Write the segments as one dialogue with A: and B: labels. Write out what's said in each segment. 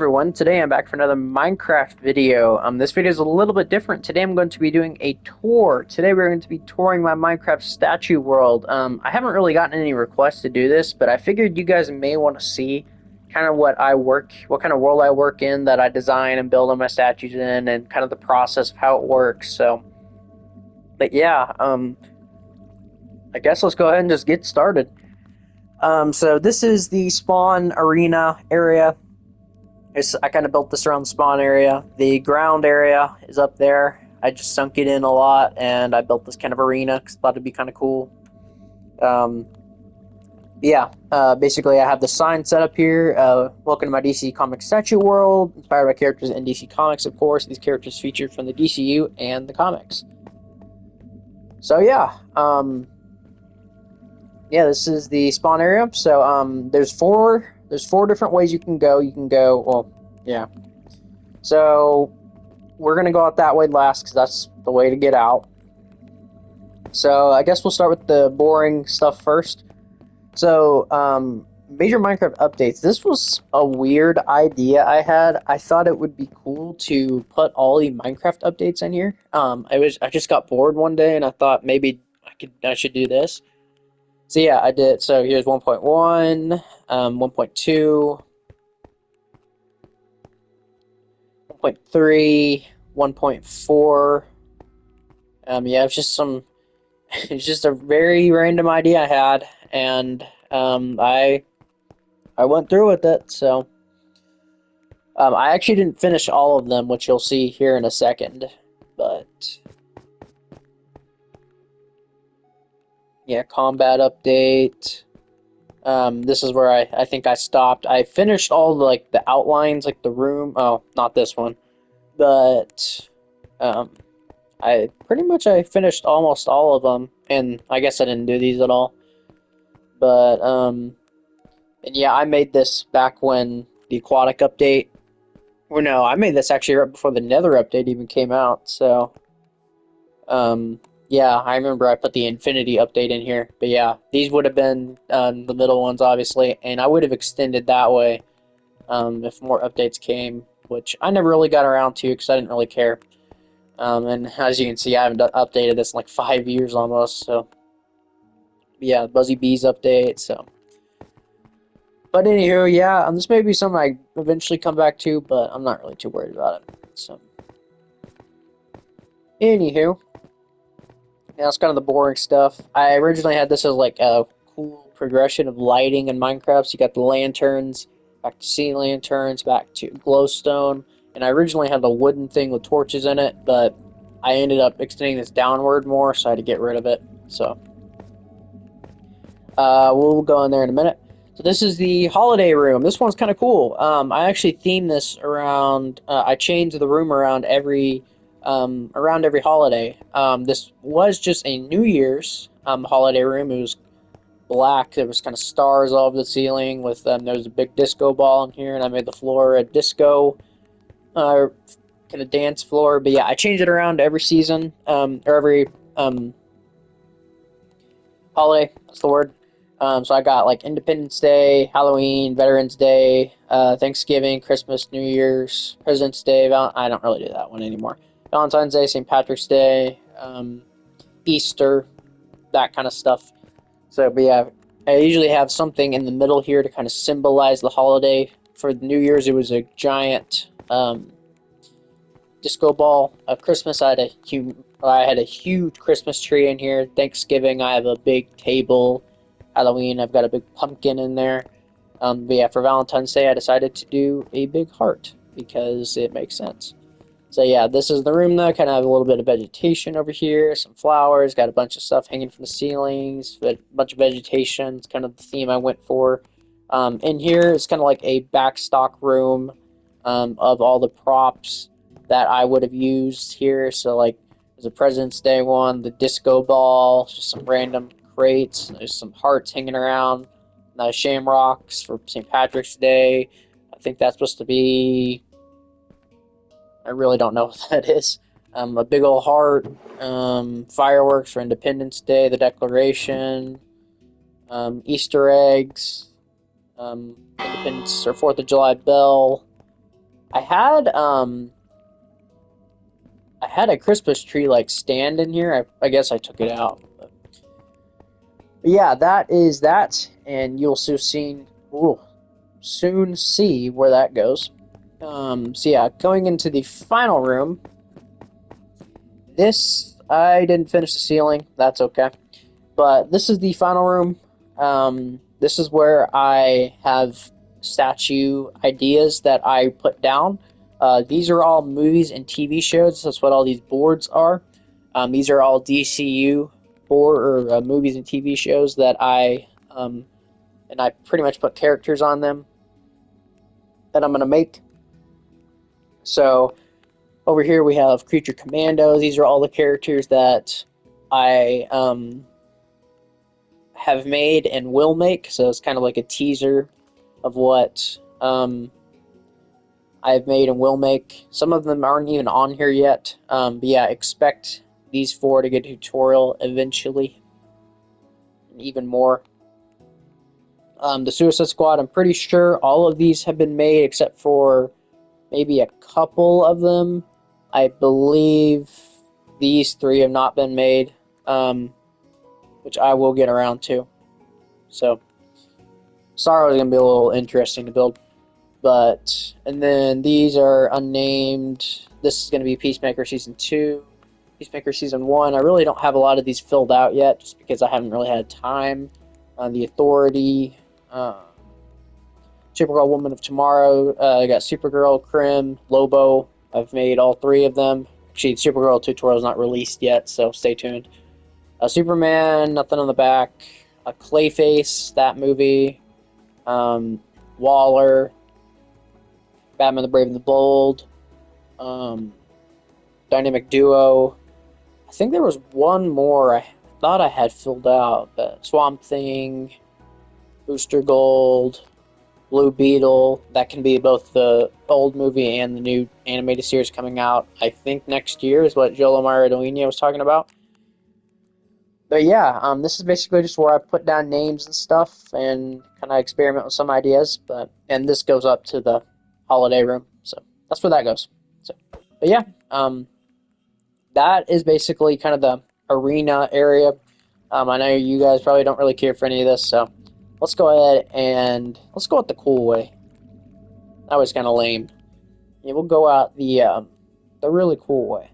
A: Everyone, today I'm back for another Minecraft video. This video is a little bit different. Today I'm going to be doing a tour. Today we're going to be touring my Minecraft statue world. I haven't really gotten any requests to do this, but I figured you guys may want to see kind of what kind of world I work in, that I design and build on my statues in, and kind of the process of how it works. But yeah, I guess let's go ahead and just get started. So this is the spawn arena area. I kind of built this around the spawn area. The ground area is up there. I just sunk it in a lot, and I built this kind of arena because I thought it'd be kind of cool. Um, basically, I have the sign set up here. Welcome to my DC Comics statue world, inspired by characters in DC Comics, of course. These characters featured from the DCU and the comics. So this is the spawn area. So there's four different ways you can go. So we're going to go out that way last because that's the way to get out. So I guess we'll start with the boring stuff first. So, major Minecraft updates. This was a weird idea I had. I thought it would be cool to put all the Minecraft updates in here. I just got bored one day and I thought maybe I should do this. So yeah, I did. So here's 1.1, 1.2, 1.3, 1.4. It's just a very random idea I had, and I went through with it. So I actually didn't finish all of them, which you'll see here in a second. But yeah, combat update. This is where I think I stopped. I finished all the outlines, like the room. Oh, not this one, but um, I finished almost all of them, and I guess I didn't do these at all. But and yeah, I made this back when the aquatic update. Or no, I made this actually right before the Nether update even came out. So yeah, I remember I put the Infinity update in here. But yeah, these would have been the middle ones, obviously, and I would have extended that way if more updates came, which I never really got around to because I didn't really care. And as you can see, I haven't updated this in like 5 years almost. So yeah, Buzzy Bees update. So, but anywho, yeah, this may be something I eventually come back to, but I'm not really too worried about it. So, anywho, yeah, that's kind of the boring stuff. I originally had this as like a cool progression of lighting in Minecraft. So you got the lanterns, back to sea lanterns, back to glowstone, and I originally had the wooden thing with torches in it, but I ended up extending this downward more, so I had to get rid of it. So, we'll go in there in a minute. So this is the holiday room. This one's kind of cool. I actually themed this around. I changed the room around every holiday. This was just a New Year's holiday room. It was black. There was kind of stars all over the ceiling. There was a big disco ball in here, and I made the floor a disco uh, kind of dance floor. But yeah, I changed it around every season or every holiday. That's the word. So I got like Independence Day, Halloween, Veterans Day, Thanksgiving, Christmas, New Year's, President's Day. I don't really do that one anymore. Valentine's Day, St. Patrick's Day, Easter, that kind of stuff. So, but yeah, I usually have something in the middle here to kind of symbolize the holiday. For New Year's, it was a giant disco ball. Christmas, I had a huge Christmas tree in here. Thanksgiving, I have a big table. Halloween, I've got a big pumpkin in there. But yeah, for Valentine's Day, I decided to do a big heart because it makes sense. So yeah, this is the room though. Kind of have a little bit of vegetation over here, some flowers, got a bunch of stuff hanging from the ceilings, but a bunch of vegetation. It's kind of the theme I went for. In here, it's kind of like a backstock room of all the props that I would have used here. So like, there's a President's Day one, the disco ball, just some random crates. There's some hearts hanging around, shamrocks for St. Patrick's Day. I think that's supposed to be, I really don't know what that is. A big old heart, fireworks for Independence Day, the Declaration, Easter eggs, Independence or 4th of July bell, I had I had a Christmas tree like stand in here. I guess I took it out. But yeah, that is that, and you'll soon see where that goes. So yeah, going into the final room. This I didn't finish the ceiling. That's okay. But this is the final room. This is where I have statue ideas that I put down. These are all movies and TV shows. That's what all these boards are. These are all DCU movies and TV shows that I pretty much put characters on them that I'm gonna make. So over here we have Creature Commandos. These are all the characters that I have made and will make. So it's kind of like a teaser of what I've made and will make. Some of them aren't even on here yet. But yeah, expect these four to get a tutorial eventually, and even more. The Suicide Squad, I'm pretty sure all of these have been made except for maybe a couple of them. I believe these three have not been made, which I will get around to. So, Sorrow is going to be a little interesting to build. And then these are unnamed. This is going to be Peacemaker Season 2. Peacemaker Season 1. I really don't have a lot of these filled out yet, just because I haven't really had time. The Authority. Supergirl Woman of Tomorrow. I got Supergirl, Krim, Lobo. I've made all three of them. Actually, Supergirl tutorial is not released yet, so stay tuned. Superman, nothing on the back. Clayface, that movie. Waller, Batman the Brave and the Bold, Dynamic Duo. I think there was one more I thought I had filled out. Swamp Thing, Booster Gold, Blue Beetle. That can be both the old movie and the new animated series coming out. I think next year is what Joe Maradolini was talking about. But yeah, this is basically just where I put down names and stuff and kind of experiment with some ideas. And this goes up to the holiday room, so that's where that goes. So, but yeah, that is basically kind of the arena area. I know you guys probably don't really care for any of this, so let's go ahead and let's go out the cool way. That was kind of lame. Yeah, we'll go out the really cool way.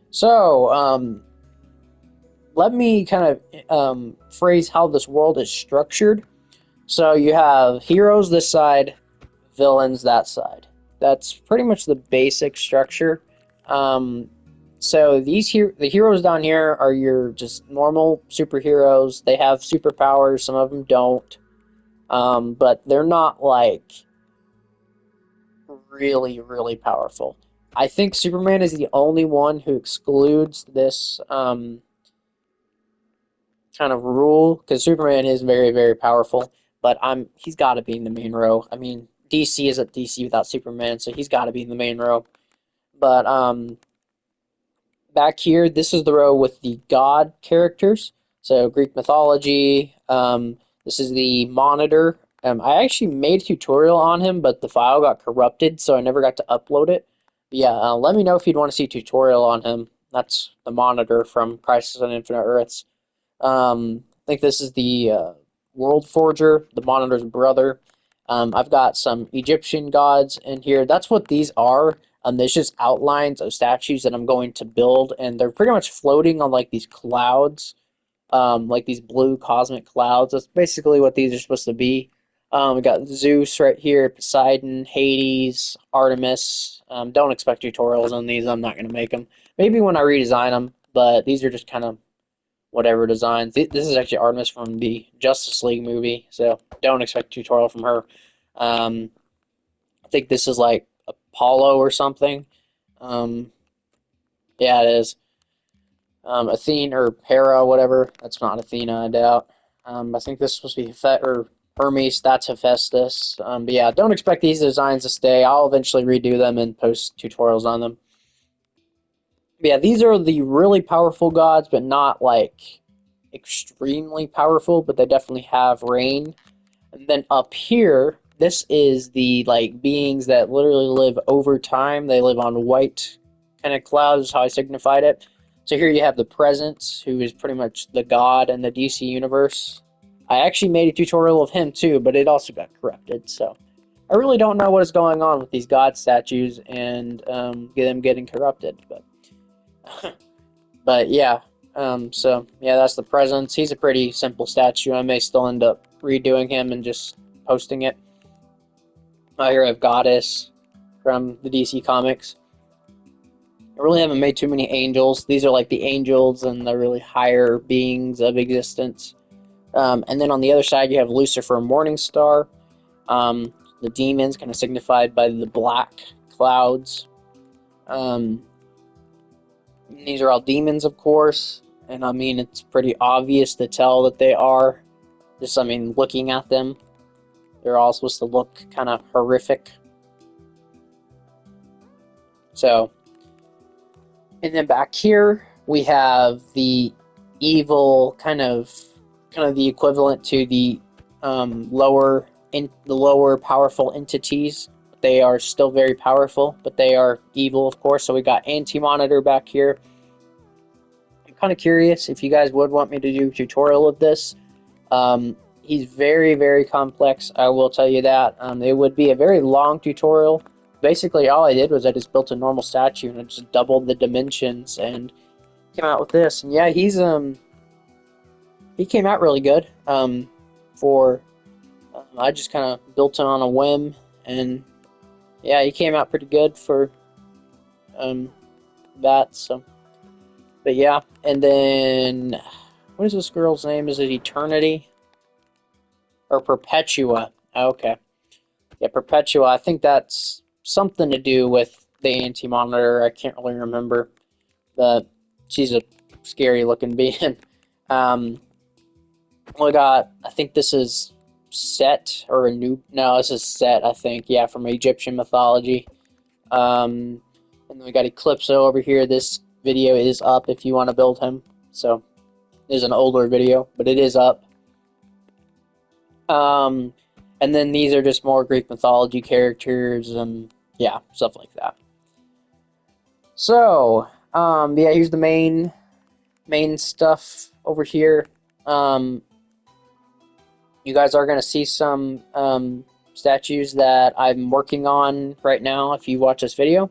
A: So, let me kind of phrase how this world is structured. So you have heroes this side, villains that side. That's pretty much the basic structure. So the heroes down here are your just normal superheroes. They have superpowers. Some of them don't, but they're not like really, really powerful. I think Superman is the only one who excludes this kind of rule because Superman is very, very powerful. But he's got to be in the main row. I mean, DC isn't DC without Superman, so he's got to be in the main row. But back here, this is the row with the god characters. So Greek mythology. This is the Monitor. I actually made a tutorial on him, but the file got corrupted, so I never got to upload it. But yeah, let me know if you'd want to see a tutorial on him. That's the Monitor from Crisis on Infinite Earths. I think this is the World Forger, the Monitor's brother. I've got some Egyptian gods in here. That's what these are. There's just outlines of statues that I'm going to build, and they're pretty much floating on like these clouds, like these blue cosmic clouds. That's basically what these are supposed to be. We got Zeus right here, Poseidon, Hades, Artemis. Don't expect tutorials on these. I'm not going to make them. Maybe when I redesign them, but these are just kind of whatever designs. This is actually Artemis from the Justice League movie, so don't expect a tutorial from her. I think this is like Apollo or something. Yeah, it is. Athena or Hera, whatever. That's not Athena, I doubt. I think this is supposed to be Hermes. That's Hephaestus. But yeah, don't expect these designs to stay. I'll eventually redo them and post tutorials on them. But yeah, these are the really powerful gods, but not like extremely powerful, but they definitely have reign. And then up here, this is the like beings that literally live over time. They live on white kind of clouds, is how I signified it. So here you have the Presence, who is pretty much the god in the DC universe. I actually made a tutorial of him too, but it also got corrupted. So I really don't know what is going on with these god statues and them getting corrupted. But yeah, so yeah, that's the Presence. He's a pretty simple statue. I may still end up redoing him and just posting it. Here I have Goddess from the DC Comics. I really haven't made too many angels. These are like the angels and the really higher beings of existence. And then on the other side, you have Lucifer, Morningstar. The demons, kind of signified by the black clouds. These are all demons, of course. And I mean, it's pretty obvious to tell that they are. Just, I mean, looking at them, they're all supposed to look kind of horrific. So, and then back here we have the evil kind of the equivalent to the lower powerful entities. They are still very powerful, but they are evil, of course. So we got Anti-Monitor back here. I'm kind of curious if you guys would want me to do a tutorial of this. He's very, very complex, I will tell you that. It would be a very long tutorial. Basically, all I did was I just built a normal statue and I just doubled the dimensions and came out with this. And yeah, he came out really good. I just kind of built it on a whim, and yeah, he came out pretty good for that. So, but yeah, and then what is this girl's name? Is it Eternity or Perpetua? Okay, yeah, Perpetua. I think that's something to do with the Anti-Monitor. I can't really remember, but she's a scary looking being. We got, I think this is Set or a new, no, this is Set, I think, yeah, from Egyptian mythology. And then we got Eclipso over here. This video is up if you want to build him. So it is an older video, but it is up. And then these are just more Greek mythology characters and yeah, stuff like that. So, yeah, here's the main stuff over here. You guys are going to see some statues that I'm working on right now if you watch this video.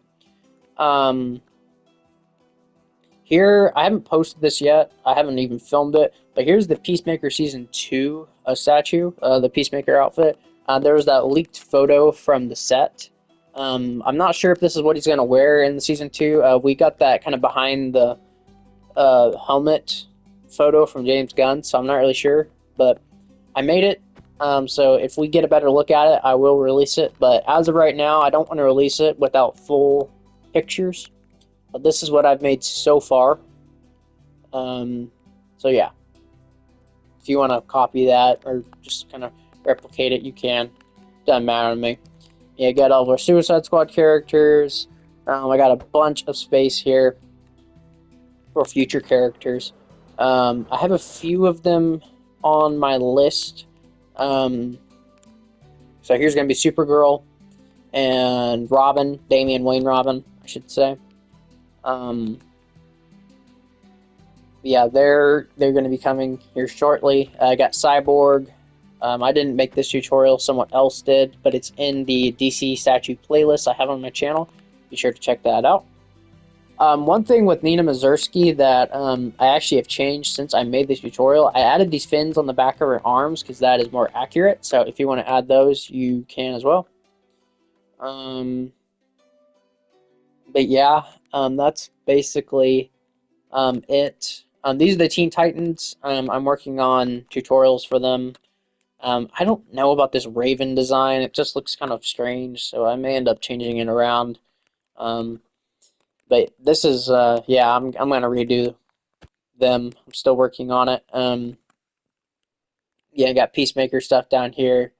A: Here, I haven't posted this yet. I haven't even filmed it. But here's the Peacemaker Season 2 statue, the Peacemaker outfit. There was that leaked photo from the set. I'm not sure if this is what he's going to wear in the Season 2. We got that kind of behind the helmet photo from James Gunn, so I'm not really sure. But I made it. So if we get a better look at it, I will release it. But as of right now, I don't want to release it without full pictures. But this is what I've made so far. So yeah, if you want to copy that or just kind of replicate it, you can. Doesn't matter to me. Yeah, got all of our Suicide Squad characters. I got a bunch of space here for future characters. I have a few of them on my list. So here's going to be Supergirl and Robin, Damian Wayne Robin, I should say. Yeah, they're going to be coming here shortly. I got Cyborg. I didn't make this tutorial, someone else did, but it's in the DC statue playlist I have on my channel. Be sure to check that out. One thing with Nina Mazursky that I actually have changed since I made this tutorial, I added these fins on the back of her arms because that is more accurate. So if you want to add those, you can as well. But yeah, that's basically it. These are the Teen Titans. I'm working on tutorials for them. I don't know about this Raven design. It just looks kind of strange, so I may end up changing it around. But this is, yeah, I'm going to redo them. I'm still working on it. Yeah, I got Peacemaker stuff down here.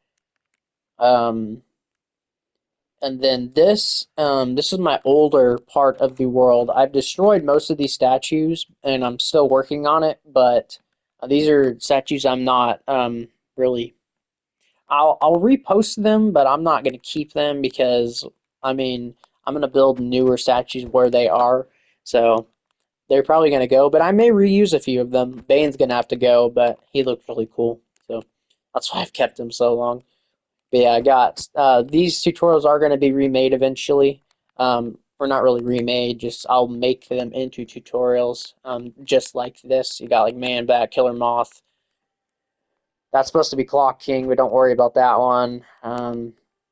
A: And then this is my older part of the world. I've destroyed most of these statues, and I'm still working on it, but these are statues I'm not really... I'll repost them, but I'm not gonna keep them because I mean I'm gonna build newer statues where they are, so they're probably gonna go. But I may reuse a few of them. Bane's gonna have to go, but he looked really cool, so that's why I've kept him so long. But yeah, I got these tutorials are gonna be remade eventually. Or not really remade, just I'll make them into tutorials. Just like this, you got like Man Bat, Killer Moth. That's supposed to be Clock King, but don't worry about that one.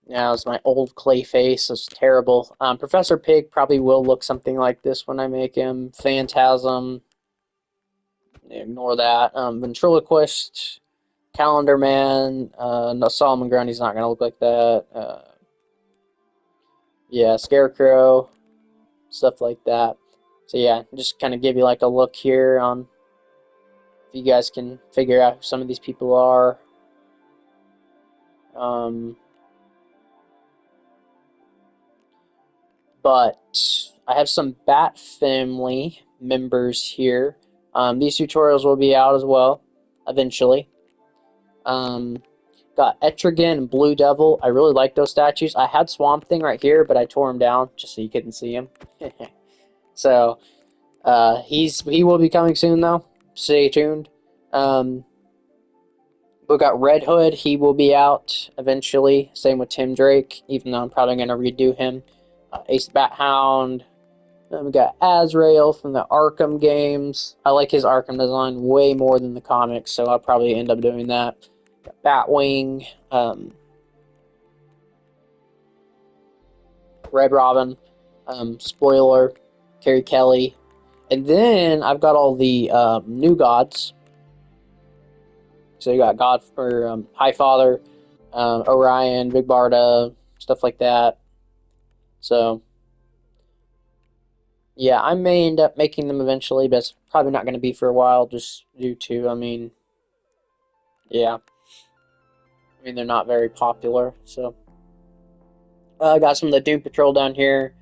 A: Yeah, it's my old clay face. It's terrible. Professor Pig probably will look something like this when I make him. Phantasm, ignore that. Ventriloquist, Calendar Man, no, Solomon Grundy's not going to look like that. Yeah, Scarecrow, stuff like that. So yeah, just kind of give you like a look here on if you guys can figure out who some of these people are. Um, but I have some Bat Family members here. These tutorials will be out as well eventually. Um, got Etrigan and Blue Devil. I really like those statues. I had Swamp Thing right here, but I tore him down just so you couldn't see him. So he will be coming soon though. Stay tuned. We got Red Hood. He will be out eventually. Same with Tim Drake, even though I'm probably going to redo him. Ace Bat Hound. Then we got Azrael from the Arkham games. I like his Arkham design way more than the comics, so I'll probably end up doing that. Got Batwing, Red Robin, Spoiler, Carrie Kelly. And then I've got all the new gods. So you got God for High Father, Orion, Big Barda, stuff like that. So yeah, I may end up making them eventually, but it's probably not going to be for a while, just due to, I mean, yeah, I mean they're not very popular. So I got some of the Doom Patrol down here,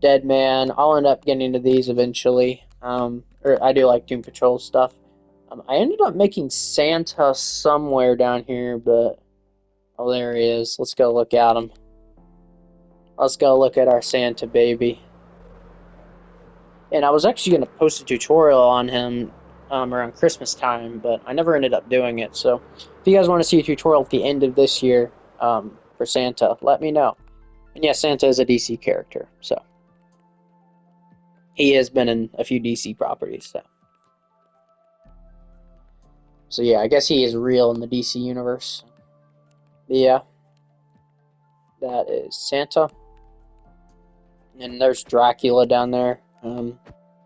A: Dead Man. I'll end up getting into these eventually. Or I do like Doom Patrol stuff. I ended up making Santa somewhere down here, but oh, there he is. Let's go look at him. Let's go look at our Santa baby. And I was actually going to post a tutorial on him around Christmas time, but I never ended up doing it. So if you guys want to see a tutorial at the end of this year for Santa, let me know. And yeah, Santa is a DC character, so he has been in a few DC properties. So yeah, I guess he is real in the DC universe. But yeah, that is Santa. And there's Dracula down there.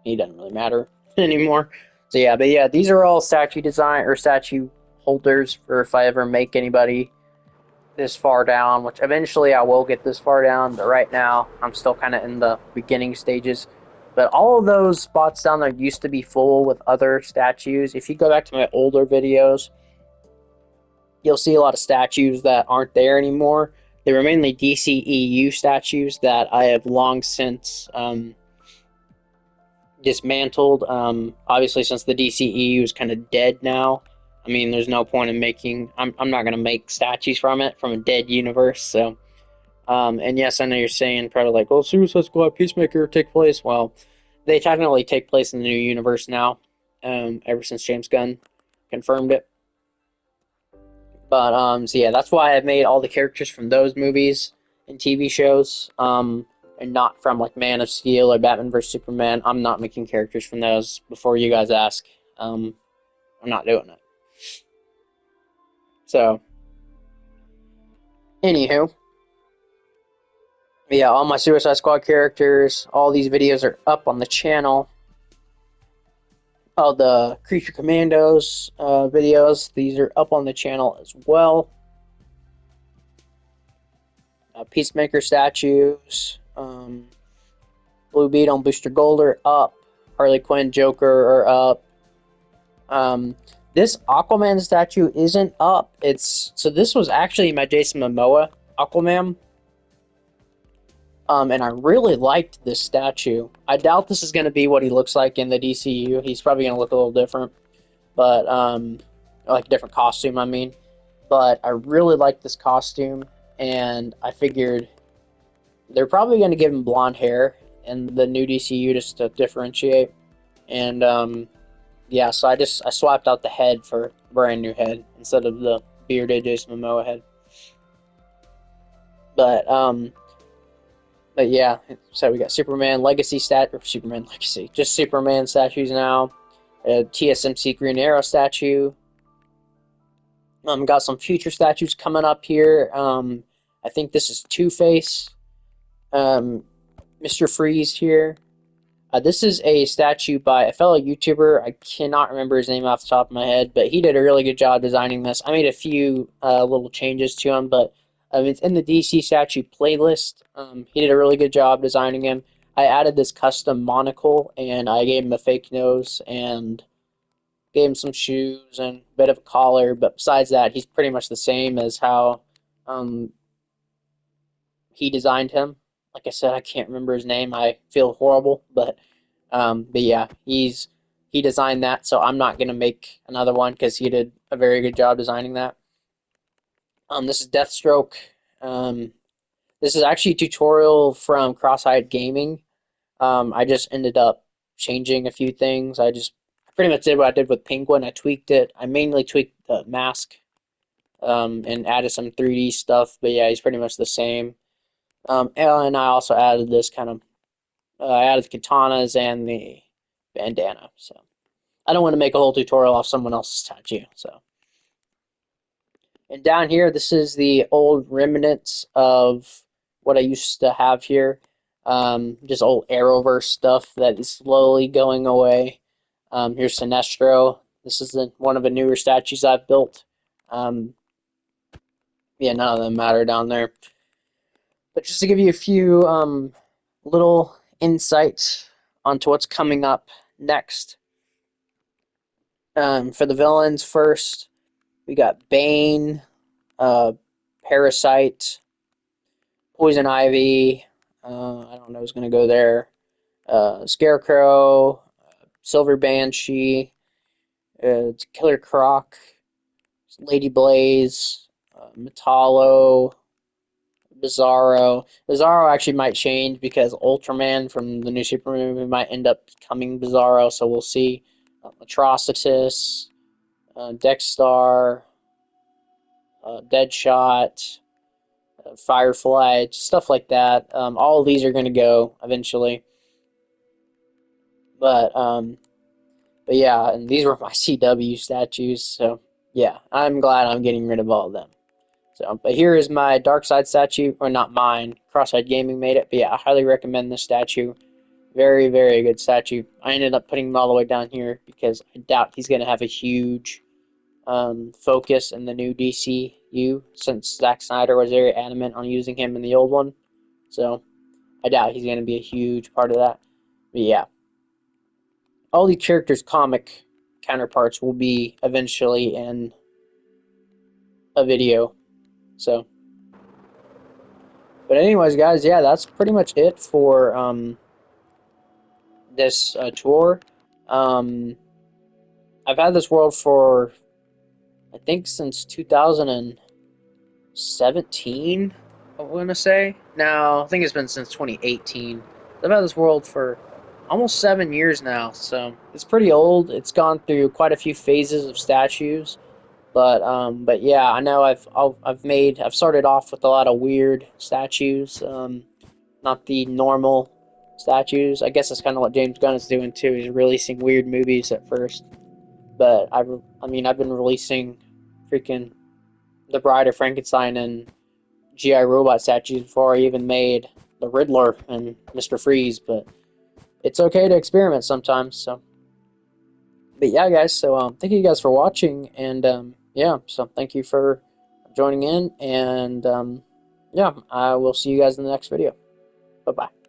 A: He doesn't really matter anymore. So yeah, but yeah, these are all statue design or statue holders for if I ever make anybody this far down, which eventually I will get this far down, but right now I'm still kind of in the beginning stages. But all of those spots down there used to be full with other statues. If you go back to my older videos, you'll see a lot of statues that aren't there anymore. They were mainly DCEU statues that I have long since dismantled. Obviously, since the DCEU is kind of dead now, I mean, there's no point in making. I'm not gonna make statues from it from a dead universe. So, and yes, I know you're saying probably like, "Oh, Suicide Squad, Peacemaker take place." Well, they technically take place in the new universe now. Ever since James Gunn confirmed it. But so yeah, that's why I've made all the characters from those movies and TV shows. And not from like Man of Steel or Batman vs Superman. I'm not making characters from those before you guys ask. I'm not doing it. So, anywho, yeah, all my Suicide Squad characters, all these videos are up on the channel. All the Creature Commandos videos, these are up on the channel as well. Peacemaker statues, Blue Beetle and Booster Gold are up. Harley Quinn, Joker are up. This Aquaman statue isn't up. So this was actually my Jason Momoa Aquaman. And I really liked this statue. I doubt this is going to be what he looks like in the DCU. He's probably going to look a little different, but like different costume, I mean. but I really like this costume, and I figured they're probably going to give him blonde hair in the new DCU just to differentiate. And yeah, so I swapped out the head for a brand new head instead of the bearded Jason Momoa head. But um, but yeah, so we got Superman Legacy or Superman Legacy, just Superman statues now. A TSMC Green Arrow statue. Got some future statues coming up here. I think this is Two Face. Um, Mr. Freeze here. This is a statue by a fellow YouTuber. I cannot remember his name off the top of my head, but he did a really good job designing this. I made a few little changes to him, but it's in the DC statue playlist. He did a really good job designing him. I added this custom monocle, and I gave him a fake nose and gave him some shoes and a bit of a collar. But besides that, he's pretty much the same as how um, he designed him. Like I said, I can't remember his name. I feel horrible, but yeah, he designed that, so I'm not gonna make another one because he did a very good job designing that. This is Deathstroke. Um, this is actually a tutorial from Cross-Eyed Gaming. I just ended up changing a few things. I pretty much did what I did with Penguin. I tweaked it. I mainly tweaked the mask and added some 3D stuff. But yeah, he's pretty much the same. And I also added this kind of I added the katanas and the bandana. So I don't want to make a whole tutorial off someone else's statue. So, and down here, this is the old remnants of what I used to have here. Just old Arrowverse stuff that is slowly going away. Here's Sinestro. This is one of the newer statues I've built. Um, yeah, none of them matter down there. But just to give you a few little insights onto what's coming up next. For the villains first, we got Bane, uh, Parasite, Poison Ivy. I don't know who's going to go there. Scarecrow, Silver Banshee, Killer Croc, Lady Blaze, Metallo, Bizarro. Bizarro actually might change because Ultraman from the new Superman movie might end up becoming Bizarro, so we'll see. Atrocitus, Dexstar, Deadshot, Firefly, stuff like that. All of these are going to go eventually, but um, but yeah, and these were my CW statues, so yeah, I'm glad I'm getting rid of all of them. So, but here is my Darkseid statue, or not mine. Cross-Eyed Gaming made it, but yeah, I highly recommend this statue. Very, very good statue. I ended up putting him all the way down here because I doubt he's going to have a huge focus in the new DCU since Zack Snyder was very adamant on using him in the old one. So I doubt he's going to be a huge part of that. But yeah, all the characters' comic counterparts will be eventually in a video. So, but anyways, guys, yeah, that's pretty much it for this tour. Um, I've had this world for I think since 2017. I want to say. No, I think it's been since 2018. I've had this world for almost 7 years now, so it's pretty old. It's gone through quite a few phases of statues, but yeah, I know I've started off with a lot of weird statues, not the normal statues. I guess that's kind of what James Gunn is doing too. He's releasing weird movies at first, but I mean I've been releasing freaking The Bride of Frankenstein and GI Robot statues before I even made the Riddler and Mr. Freeze, but it's okay to experiment sometimes. So, but yeah, guys. So thank you guys for watching, and yeah, so thank you for joining in, and yeah, I will see you guys in the next video. Bye bye.